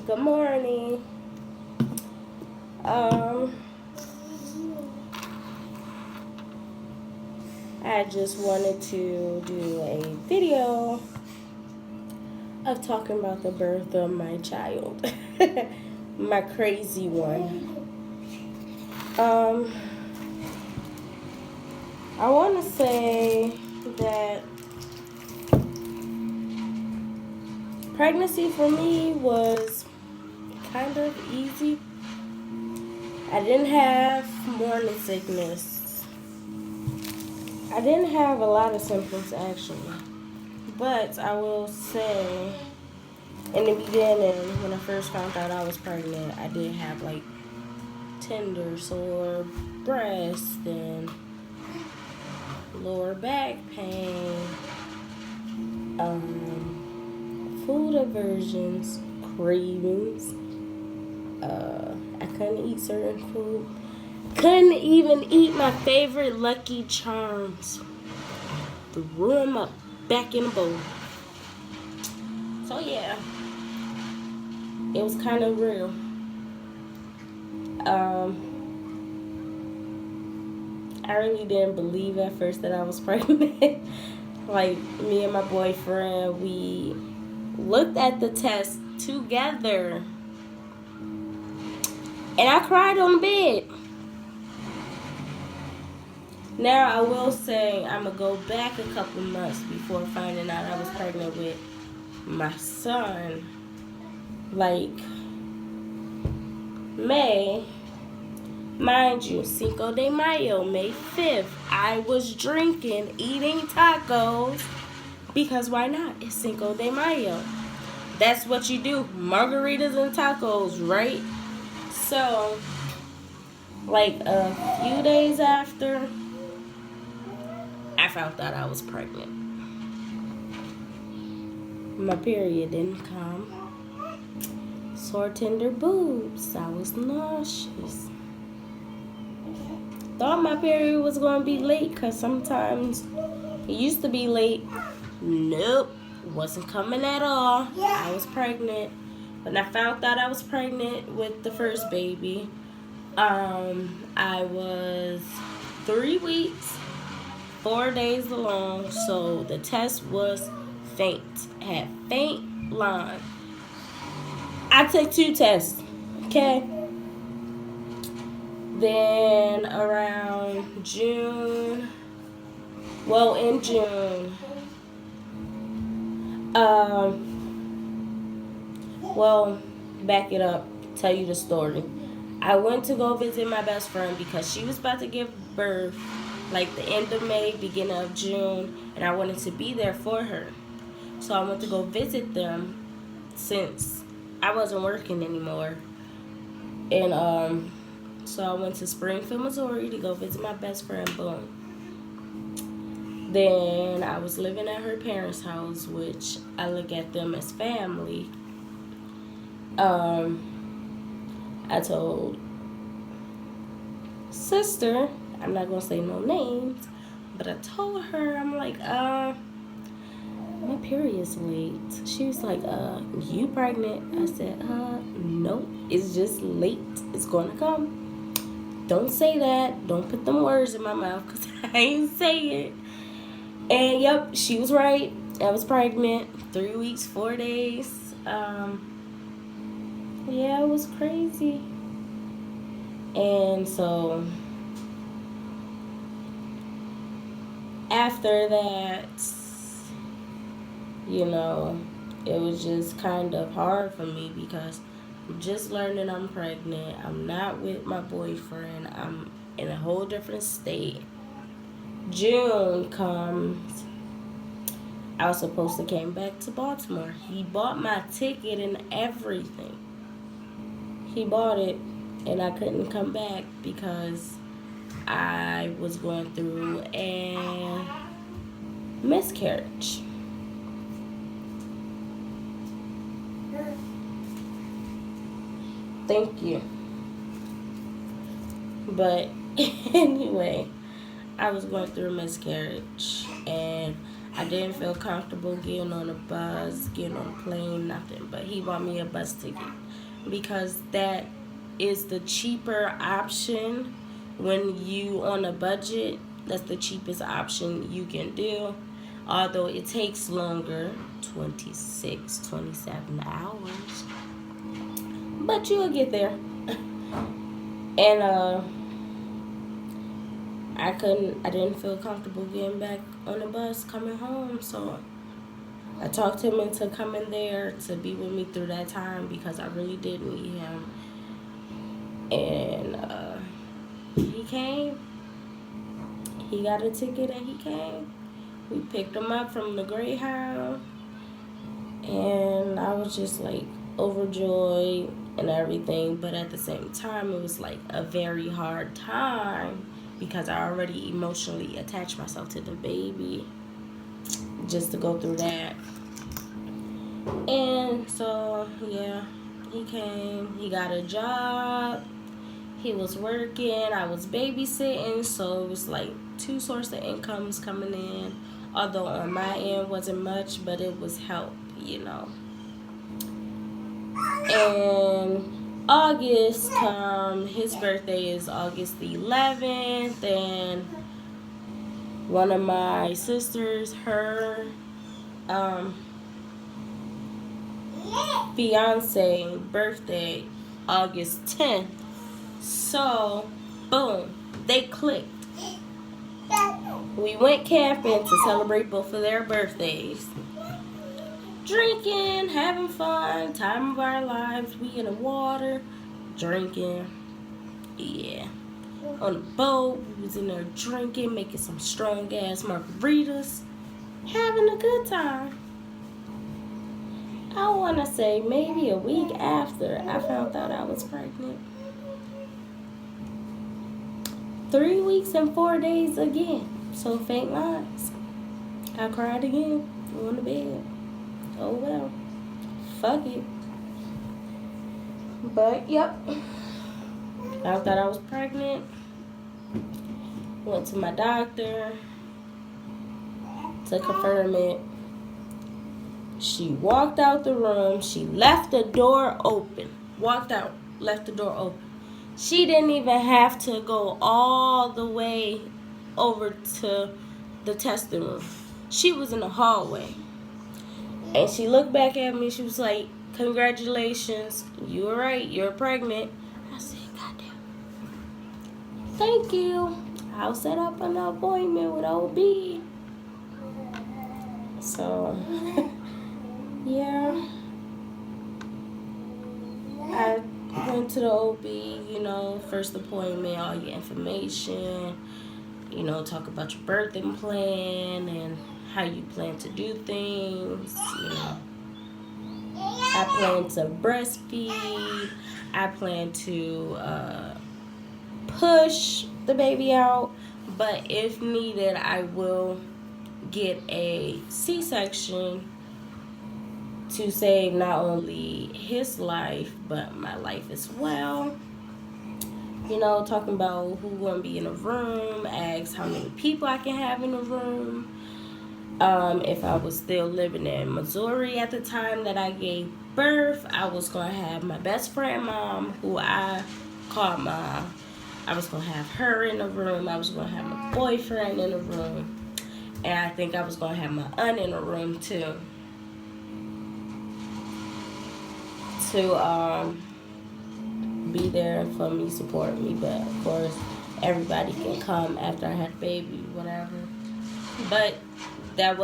Good morning. I just wanted to do a video of talking about the birth of my child, my crazy one. I want to say that pregnancy for me was kind of easy. I didn't have morning sickness. I didn't have a lot of symptoms actually. But I will say, in the beginning, when I first found out I was pregnant, I did have like tender, sore breast and lower back pain, food aversions, cravings. I couldn't eat certain food. Couldn't even eat my favorite Lucky Charms. Threw them up back in the bowl. So yeah, it was kind of real. I really didn't believe at first that I was pregnant. Like, me and my boyfriend, we looked at the test together. And I cried on the bed. Now, I will say I'm going to go back a couple months before finding out I was pregnant with my son. Like, May, mind you, Cinco de Mayo, May 5th, I was drinking, eating tacos, because why not? It's Cinco de Mayo. That's what you do, margaritas and tacos, right? So, like a few days after, I found out I was pregnant. My period didn't come. Sore tender boobs. I was nauseous. Thought my period was going to be late because sometimes it used to be late. Nope. Wasn't coming at all. I was pregnant. When I found out I was pregnant with the first baby, I was 3 weeks, 4 days along. So the test was faint. I had faint line. I took 2 tests, okay? Then around June, in June, back it up, tell you the story. I went to go visit my best friend because she was about to give birth, like the end of May, beginning of June, and I wanted to be there for her. So I went to go visit them since I wasn't working anymore. And so I went to Springfield, Missouri to go visit my best friend, boom. Then I was living at her parents' house, which I look at them as family. I told sister, I'm not going to say no names, but I told her, I'm like, my period's late. She was like, you pregnant? I said, nope, it's just late. It's going to come. Don't say that. Don't put them words in my mouth because I ain't say it. And yep, she was right. I was pregnant. 3 weeks, 4 days. Yeah, it was crazy. And so after that, it was just kind of hard for me because I'm just learning I'm pregnant. I'm not with my boyfriend. I'm in a whole different state. June comes. I was supposed to came back to Baltimore. He bought my ticket and everything. He bought it, and I couldn't come back because I was going through a miscarriage. Thank you. But anyway, I was going through a miscarriage, and I didn't feel comfortable getting on a bus, getting on a plane, nothing. But he bought me a bus ticket. because that is the cheaper option when you on a budget. That's the cheapest option you can do, although it takes longer, 26, 27 hours, but you'll get there. And I didn't feel comfortable getting back on the bus coming home, so I talked him into coming there to be with me through that time because I really did need him. And he came. He got a ticket and he came. We picked him up from the Greyhound, and I was just like overjoyed and everything, but at the same time it was like a very hard time because I already emotionally attached myself to the baby just to go through that. And so yeah, he came, he got a job, he was working, I was babysitting, so it was like two sources of incomes coming in, although on my end wasn't much, but it was help, you know. And August his birthday is August the 11th, and one of my sisters, her fiance birthday August 10th. So boom, they clicked. We went camping to celebrate both of their birthdays. Drinking, having fun, time of our lives. We in the water, drinking. Yeah. On the boat, we was in there drinking, making some strong ass margaritas, having a good time. I want to say maybe a week after I found out I was pregnant. 3 weeks and 4 days again. So faint lines. I cried again on the bed. Oh well. Fuck it. But yep. I thought I was pregnant. Went to my doctor to confirm it. She walked out the room. She left the door open. Walked out, left the door open. She didn't even have to go all the way over to the testing room. She was in the hallway. And she looked back at me. She was like, "Congratulations. You were right. You're pregnant." I said, "Goddamn. Thank you. I'll set up an appointment with OB." So, yeah. I went to the OB, you know, first appointment, all your information, you know, talk about your birthing plan and how you plan to do things, you know. I plan to breastfeed. I plan to push the baby out, but if needed, I will get a C-section to save not only his life, but my life as well. You know, talking about who gonna be in the room, ask how many people I can have in the room. If I was still living in Missouri at the time that I gave birth, I was gonna have my best friend mom, who I called mom. I was gonna have her in the room. I was gonna have my boyfriend in the room. And I think I was gonna have my aunt in the room too. To be there for me, support me, but of course everybody can come after I had a baby, whatever. But that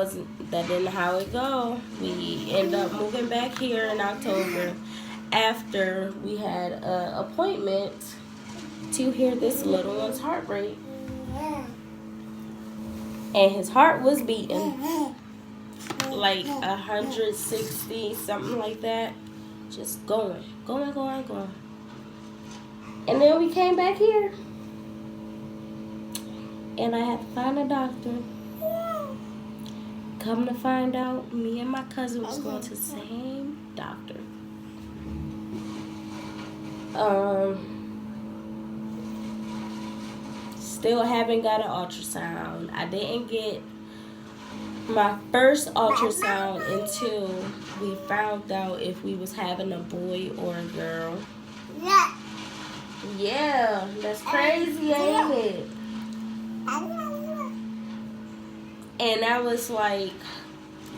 didn't how it go. We ended up moving back here in October after we had an appointment to hear this little one's heart rate. And his heart was beating like 160, something like that. Just going. And then we came back here. And I had to find a doctor. Come to find out, me and my cousin was going to the same doctor. Still haven't got an ultrasound. I didn't get my first ultrasound until we found out if we was having a boy or a girl. Yeah, that's crazy, ain't it? And that was like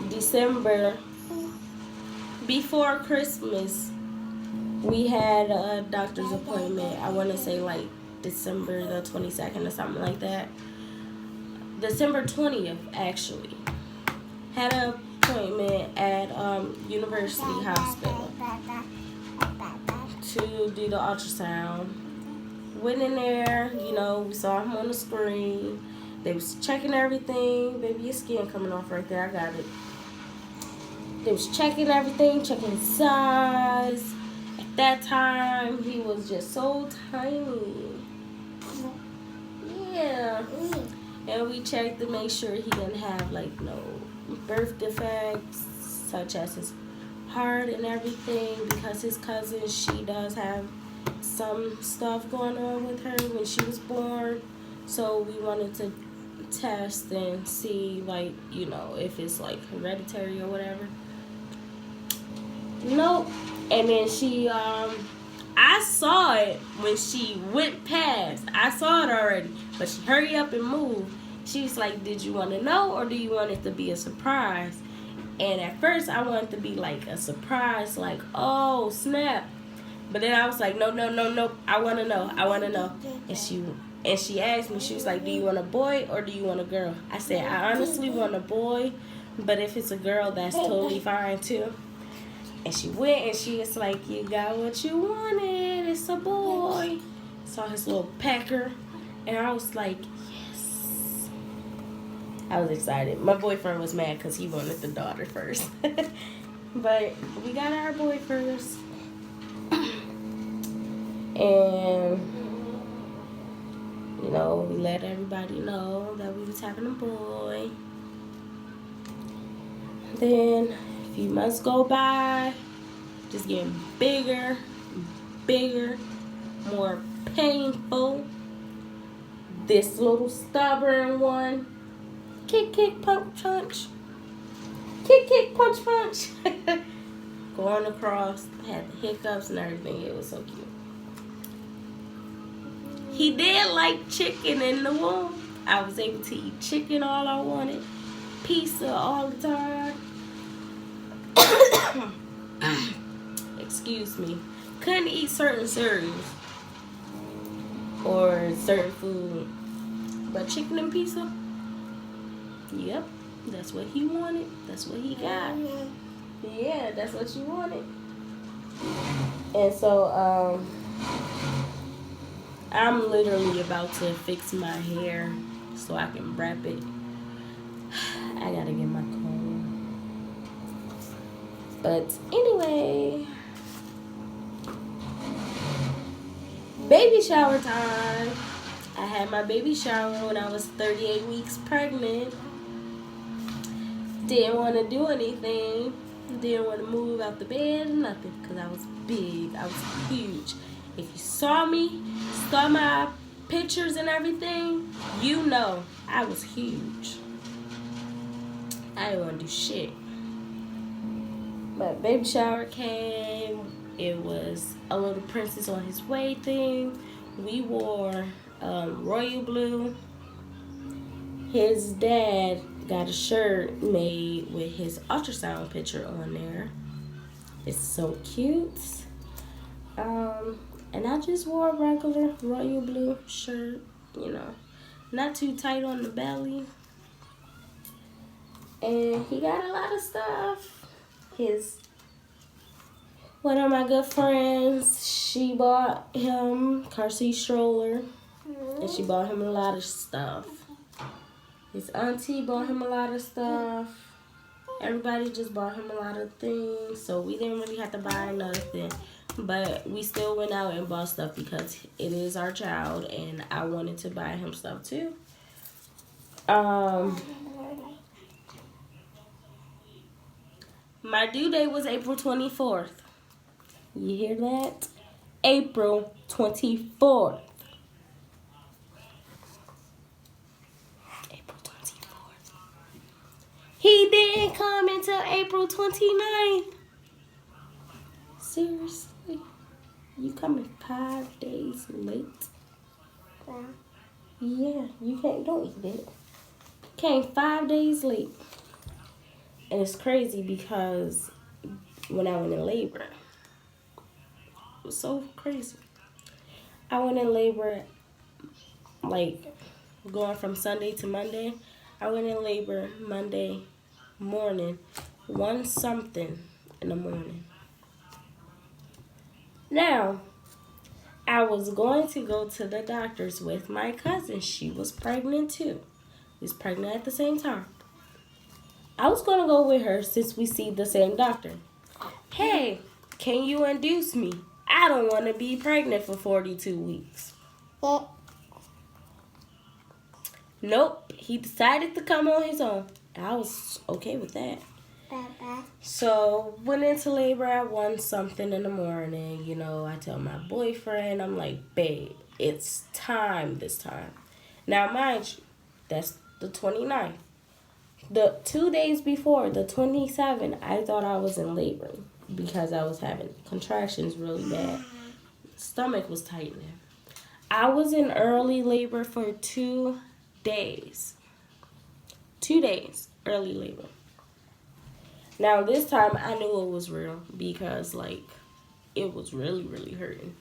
December before Christmas. We had a doctor's appointment. I want to say like December the 22nd or something like that. December 20th, actually. Had an appointment at University Hospital to do the ultrasound. Went in there, you know, we saw him on the screen. They was checking everything. Baby, your skin coming off right there. I got it. They was checking everything, checking his size. At that time, he was just so tiny. Yeah. And we checked to make sure he didn't have like no birth defects, such as his heart and everything, because his cousin, she does have some stuff going on with her when she was born. So we wanted to test and see, like, you know, if it's like hereditary or whatever. Nope. And then she I saw it when she went past. I saw it already, but she hurried up and moved. She was like, did you want to know or do you want it to be a surprise? And at first I wanted to be like a surprise, like, oh snap. But then I was like, no, I want to know. And she asked me, she was like, do you want a boy or do you want a girl? I said, I honestly want a boy, but if it's a girl, that's totally fine too. And she went and she was like, you got what you wanted. It's a boy. Saw his little pecker. And I was like, yes. I was excited. My boyfriend was mad because he wanted the daughter first. But we got our boy first. And, you know, we let everybody know that we was having a boy. Then a few months go by, just getting bigger, more painful. This little stubborn one, kick, punch, punch. Kick, punch, punch. Going across, had the hiccups and everything. It was so cute. He did like chicken in the womb. I was able to eat chicken all I wanted. Pizza all the time. Excuse me. Couldn't eat certain cereals or certain food. But chicken and pizza, yep, that's what he wanted. That's what he got. Yeah, that's what you wanted. And so, I'm literally about to fix my hair so I can wrap it. I gotta get my comb. But anyway, baby shower time. I had my baby shower when I was 38 weeks pregnant. Didn't want to do anything. Didn't want to move out the bed, nothing, because I was big. I was huge. If you saw me, saw my pictures and everything, you know I was huge. I didn't want to do shit. But baby shower came. It was a little princess on his way thing. We wore royal blue. His dad got a shirt made with his ultrasound picture on there. It's so cute. And I just wore a regular royal blue shirt, you know, not too tight on the belly. And he got a lot of stuff. One of my good friends, she bought him car seat stroller, and she bought him a lot of stuff. His auntie bought him a lot of stuff. Everybody just bought him a lot of things, so we didn't really have to buy nothing. But we still went out and bought stuff because it is our child, and I wanted to buy him stuff too. My due date was April 24th. You hear that? April 24th. April 24th. He didn't come until April 29th. Seriously? You coming 5 days late? Yeah, you can't, don't eat it. Came 5 days late. And it's crazy because when I went in labor, it was so crazy. I went in labor like going from Sunday to Monday. I went in labor Monday morning, 1 something in the morning. Now, I was going to go to the doctor's with my cousin. She was pregnant too. We was pregnant at the same time. I was going to go with her since we see the same doctor. Hey, can you induce me? I don't want to be pregnant for 42 weeks. Nope, he decided to come on his own. I was okay with that. So went into labor at 1 something in the morning. You know, I tell my boyfriend, I'm like, babe, it's time this time. Now, mind you, that's the 29th. The 2 days before, the 27th, I thought I was in labor because I was having contractions really bad. Stomach was tightening. I was in early labor for 2 days. 2 days, early labor. Now, this time, I knew it was real because, like, it was really, really hurting.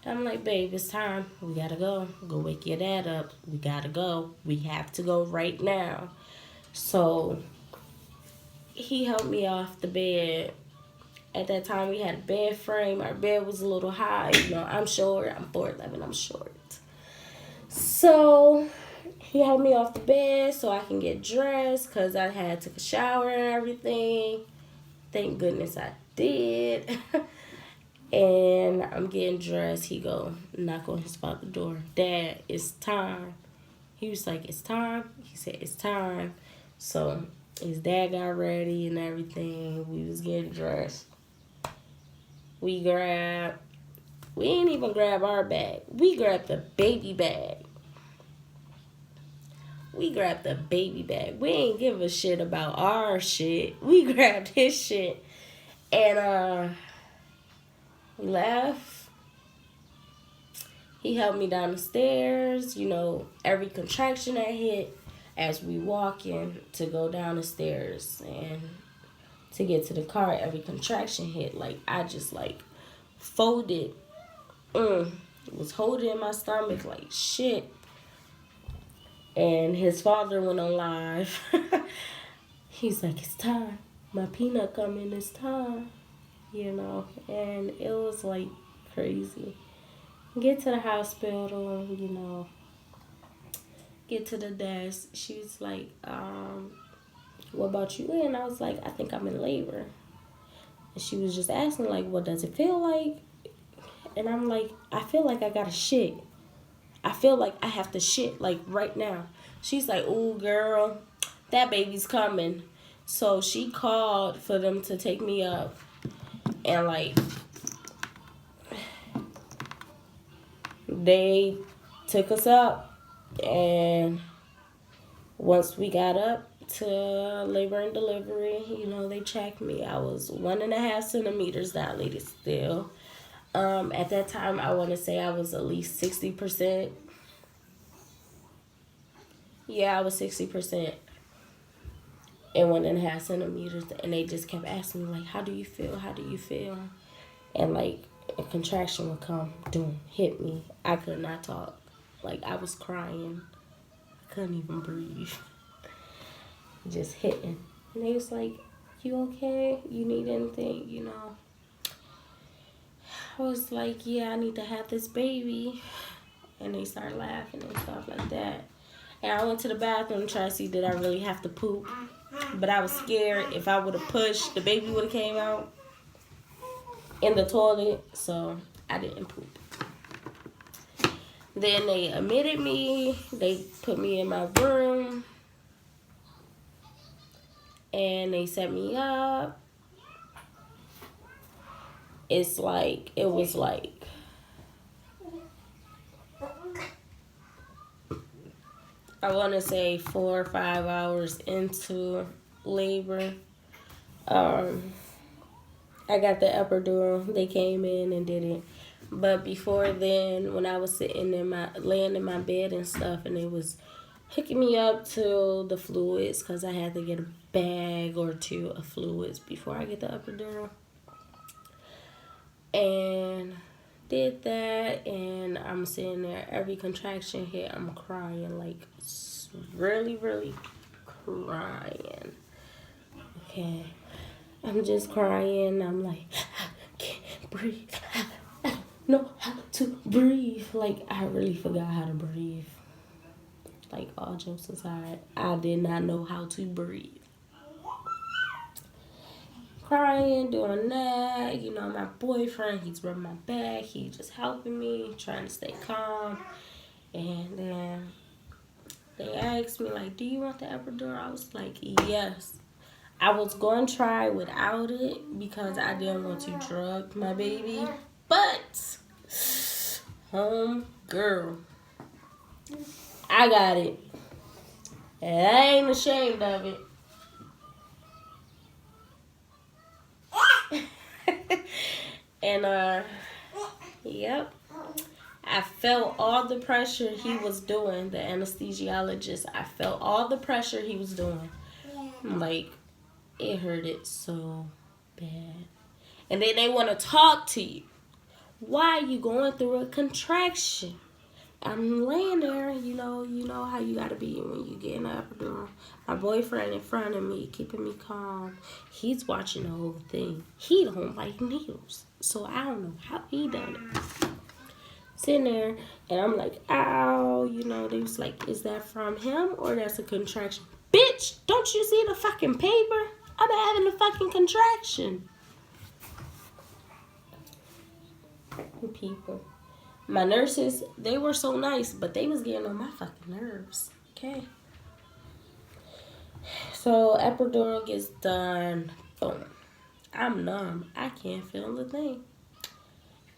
I'm like, babe, it's time. We gotta go. Go wake your dad up. We gotta go. We have to go right now. So, he helped me off the bed. At that time, we had a bed frame. Our bed was a little high. You know, I'm short. I'm 4'11". I'm short. So, he helped me off the bed so I can get dressed because I had took a shower and everything. Thank goodness I did. And I'm getting dressed. He go knock on his father's door. Dad, it's time. He was like, it's time? He said, it's time. So his dad got ready and everything. We was getting dressed. We didn't even grab our bag. We grabbed the baby bag. We grabbed the baby bag. We ain't give a shit about our shit. We grabbed his shit. And we left. He helped me down the stairs. You know, every contraction I hit as we walking to go down the stairs and to get to the car, every contraction hit. Like, I just, like, folded. Was holding in my stomach like shit. And his father went on live. He's like, it's time. My peanut coming, it's time. You know, and it was like crazy. Get to the hospital, you know, get to the desk. She was like, what about you? And I was like, I think I'm in labor. And she was just asking, like, what does it feel like? And I'm like, I feel like I got to shit. I feel like I have to shit, like, right now. She's like, ooh, girl, that baby's coming. So she called for them to take me up. And, like, they took us up. And once we got up to labor and delivery, you know, they checked me. I was 1.5 centimeters dilated still. At that time, I want to say I was at least 60%. Yeah, I was 60% and 1.5 centimeters. And they just kept asking me, like, how do you feel? How do you feel? And, like, a contraction would come, doom, hit me. I could not talk. Like, I was crying. I couldn't even breathe. Just hitting. And they was like, you okay? You need anything, you know? I was like, yeah, I need to have this baby. And they started laughing and stuff like that. And I went to the bathroom to try to see did I really have to poop. But I was scared if I would have pushed, the baby would have came out in the toilet. So I didn't poop. Then they admitted me. They put me in my room. And they set me up. It was like, I want to say 4 or 5 hours into labor. I got the epidural. They came in and did it. But before then, when I was laying in my bed and stuff, and it was hooking me up to the fluids, because I had to get a bag or two of fluids before I get the epidural. And did that, and I'm sitting there. Every contraction hit, I'm crying, like really, really crying. Okay, I'm just crying. I'm like, I can't breathe. I don't know how to breathe. Like, I really forgot how to breathe. Like, all jokes aside, I did not know how to breathe. Crying, doing that. You know, my boyfriend, he's rubbing my back. He just helping me, trying to stay calm. And then they asked me, like, do you want the epidural? I was like, yes. I was going to try without it because I didn't want to drug my baby. But, girl, I got it. And I ain't ashamed of it. And, yep. I felt all the pressure he was doing, the anesthesiologist. I felt all the pressure he was doing. Like, it hurted so bad. And then they want to talk to you. Why are you going through a contraction? I'm laying there, you know how you gotta be when you get an epidural. My boyfriend in front of me, keeping me calm. He's watching the whole thing. He don't like needles, so I don't know how he done it. Sitting there, and I'm like, ow, they was like, is that from him or that's a contraction? Bitch, don't you see the fucking paper? I'm having a fucking contraction. People. My nurses, they were so nice, but they was getting on my fucking nerves. Okay. So, epidural gets done. Boom. I'm numb. I can't feel a thing.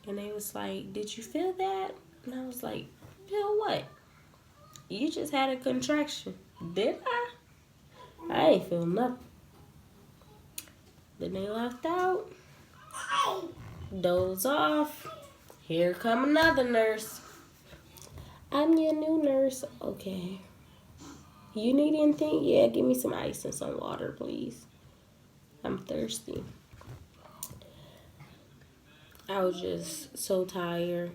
And they was like, did you feel that? And I was like, feel what? You just had a contraction. Did I? I ain't feel nothing. Then they left out. Doze off. Here come another nurse. I'm your new nurse. Okay. You need anything? Yeah, give me some ice and some water, please. I'm thirsty. I was just so tired.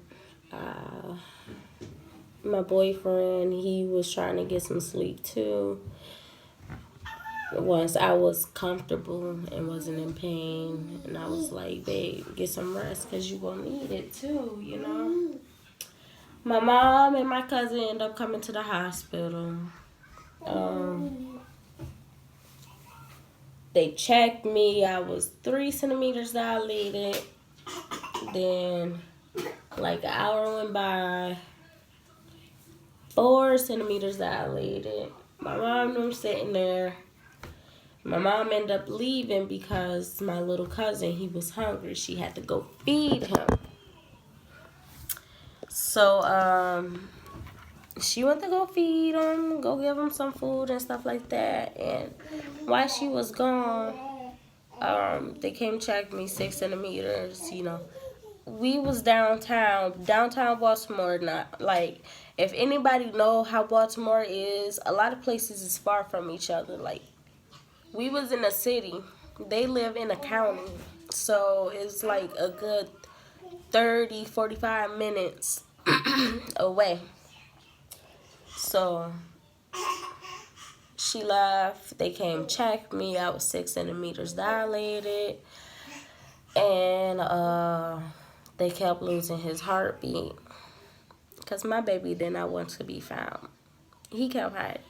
My boyfriend, he was trying to get some sleep too. Once I was comfortable and wasn't in pain, and I was like, babe, get some rest because you're going to need it too, My mom and my cousin ended up coming to the hospital. They checked me. I was 3 centimeters dilated. Then, like an hour went by, 4 centimeters dilated. My mom was sitting there. My mom ended up leaving because my little cousin, he was hungry. She had to go feed him. So, she went to go feed him, go give him some food and stuff like that. And while she was gone, they came check me 6 centimeters, We was downtown Baltimore. Not like, if anybody know how Baltimore is, a lot of places is far from each other. Like, we was in a city. They live in a county. So it's like a good 30, 45 minutes away. So she left. They came check me. I was 6 centimeters dilated. And they kept losing his heartbeat. Because my baby did not want to be found. He kept hiding.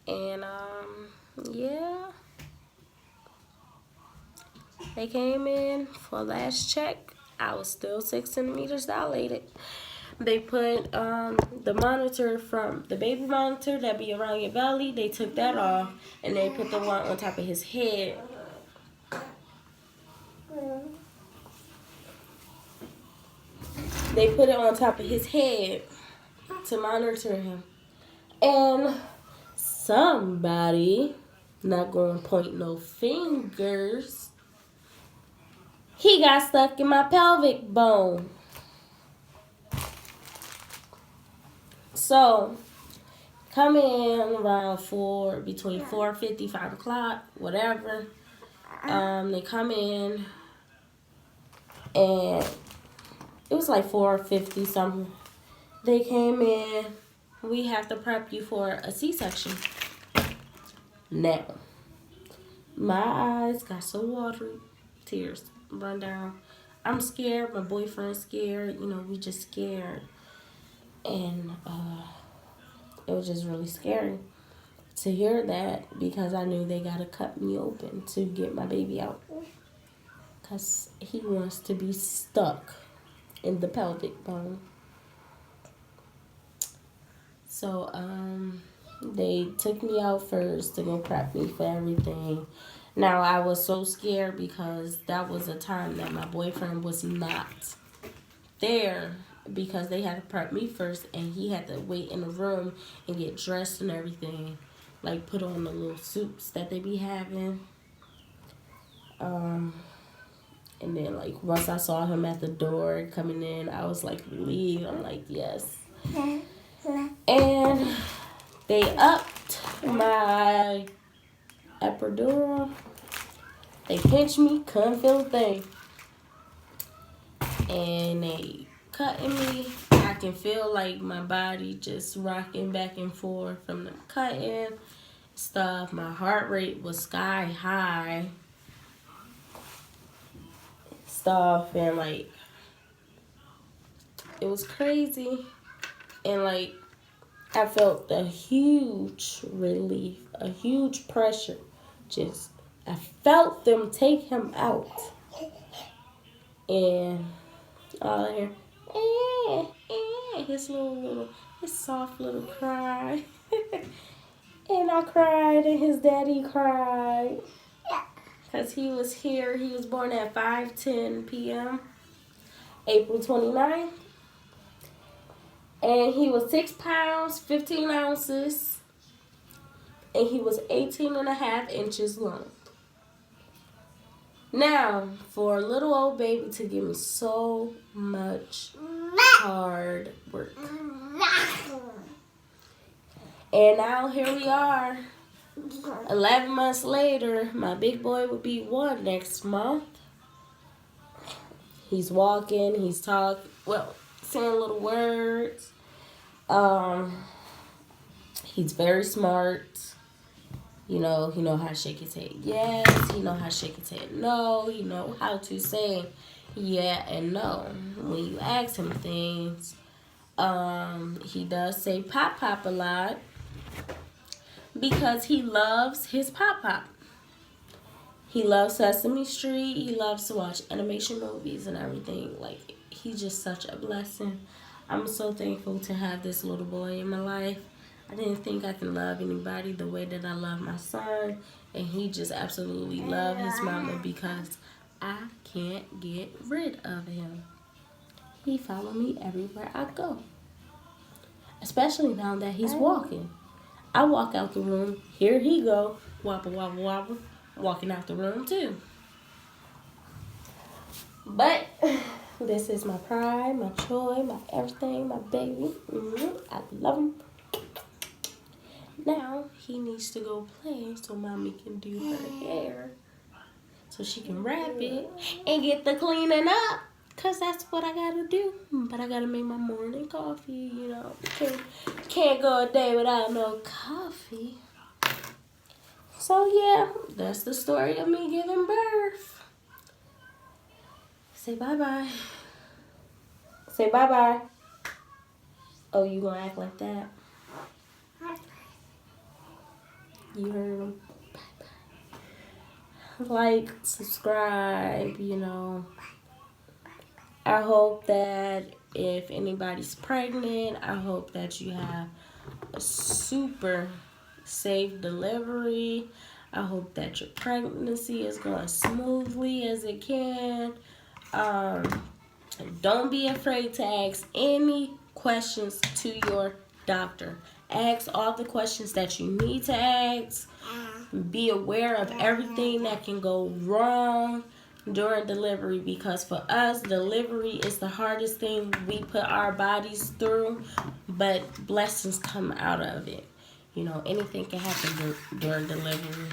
And, yeah. They came in for last check. I was still 6 centimeters dilated. They put the monitor from the baby monitor that be around your belly. They took that off. And they put the one on top of his head. They put it on top of his head to monitor him. And somebody, not going to point no fingers, he got stuck in my pelvic bone. So, coming in around between 4:50, 5 o'clock, whatever. They come in, and it was like 4:50 something. They came in. We have to prep you for a C-section. Now, my eyes got so watery, tears run down. I'm scared. My boyfriend's scared. We just scared, and it was just really scary to hear that, because I knew they gotta cut me open to get my baby out, because he wants to be stuck in the pelvic bone. So they took me out first to go prep me for everything. Now, I was so scared because that was a time that my boyfriend was not there, because they had to prep me first, and he had to wait in the room and get dressed and everything, like put on the little suits that they be having. And then, like, once I saw him at the door coming in, I was like relieved. I'm like, yes. And they upped my epidural. They pinched me, couldn't feel a thing. And they cutting me. I can feel like my body just rocking back and forth from the cutting stuff. My heart rate was sky high stuff, and like, it was crazy. And like, I felt a huge relief, a huge pressure. I felt them take him out. And all I hear, his soft little cry. And I cried, and his daddy cried. Because he was here. He was born at 5:10 p.m., April 29th. And he was 6 pounds, 15 ounces. And he was 18.5 inches long. Now, for a little old baby to give me so much hard work. And now here we are. 11 months later, my big boy will be 1 next month. He's walking, he's talking, saying little words. He's very smart. He know how to shake his head yes. He know how to shake his head no. He know how to say yeah and no when you ask him things. He does say pop pop a lot, because he loves his pop pop. He loves Sesame Street. He loves to watch animation movies and everything. Like, he's just such a blessing. I'm so thankful to have this little boy in my life. I didn't think I could love anybody the way that I love my son. And he just absolutely loves his mama, because I can't get rid of him. He follows me everywhere I go. Especially now that he's walking. I walk out the room. Here he go. Wobble, wobble, wobble. Walking out the room too. But this is my pride, my joy, my everything, my baby. I love him. Now he needs to go play so mommy can do her hair, so she can wrap it and get the cleaning up, because that's what I gotta do. But I gotta make my morning coffee, Can't go a day without no coffee. So yeah, that's the story of me giving birth. Say bye-bye. Say bye-bye. Oh, you gonna act like that? You heard him. Bye-bye. Like, subscribe, I hope that if anybody's pregnant, I hope that you have a super safe delivery. I hope that your pregnancy is going smoothly as it can. Don't be afraid to ask any questions to your doctor. Ask all the questions that you need to ask. Be aware of everything that can go wrong during delivery, because for us, delivery is the hardest thing we put our bodies through, but blessings come out of it. You know, anything can happen during delivery.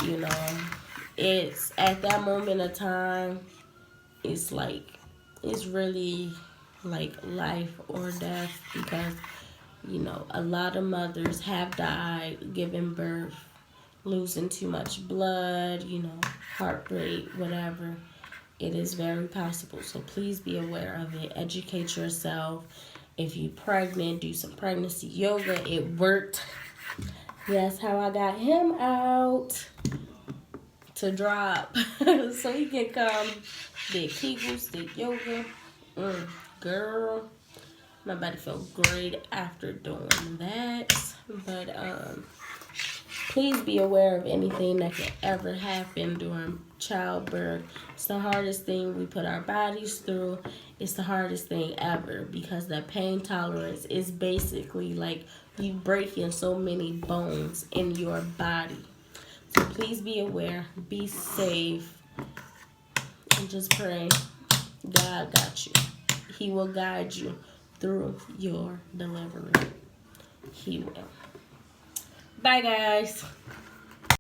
You know, it's at that moment of time, it's like, it's really like life or death, because you know, a lot of mothers have died giving birth, losing too much blood, you know, heartbreak, whatever. It is very possible. So please be aware of it. Educate yourself. If you're pregnant, do some pregnancy yoga. It worked. That's how I got him out to drop. So he can come. Did Kegels, did yoga. Girl, my body felt great after doing that. But please be aware of anything that can ever happen during childbirth. It's the hardest thing we put our bodies through. It's the hardest thing ever, because the pain tolerance is basically like you breaking so many bones in your body. So please be aware, be safe, and just pray. God got you. He will guide you through your delivery. He will. Bye, guys.